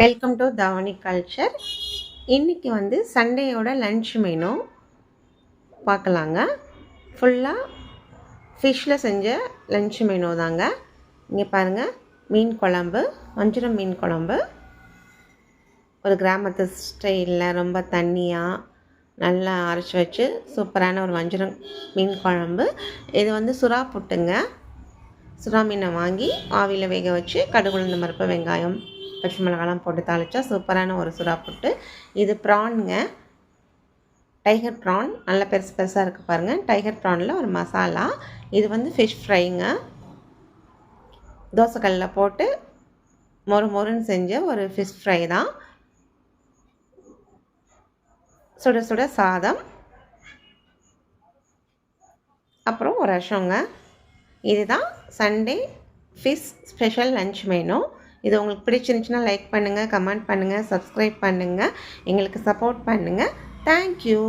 Welcome to தாவணி culture. இன்றைக்கி வந்து சண்டேயோட லன்ச் மெனு பார்க்கலாங்க. ஃபுல்லாக ஃபிஷ்ஷில் செஞ்ச லன்ச் மெனு தாங்க. இங்கே பாருங்கள், மீன் குழம்பு, வஞ்சிரம் மீன் குழம்பு, ஒரு கிராமத்து ஸ்டைலில் ரொம்ப தண்ணியாக நல்லா அரைச்சி வச்சு சூப்பரான ஒரு வஞ்சிரம் மீன் குழம்பு. இது வந்து சுறா புட்டுங்க. சுறா மீனை வாங்கி ஆவியில் வேக வச்சு கடுகு உளுந்தம் பருப்பு வெங்காயம் பச்சை மிளகாலாம் போட்டு தாளித்தா சூப்பரான ஒரு சுறா புட்டு. இது ப்ரானுங்க, டைகர் ப்ரான், நல்ல பெருசு பெருசாக இருக்குது பாருங்கள். டைகர் ப்ரானில் ஒரு மசாலா. இது வந்து ஃபிஷ் ஃப்ரைங்க, தோசைக்கல்லில் போட்டு மொறு மொறுன்னு செஞ்ச ஒரு ஃபிஷ் ஃப்ரை தான். சுட சுட சாதம், அப்புறம் ஒரு ரசங்க. இதுதான் Sunday fish special lunch menu. இது உங்களுக்கு பிடிச்சிருந்துச்சுன்னா லைக் பண்ணுங்கள், கமெண்ட் பண்ணுங்கள், சப்ஸ்கிரைப் பண்ணுங்கள், எங்களுக்கு சப்போர்ட் பண்ணுங்கள். தேங்க்யூ.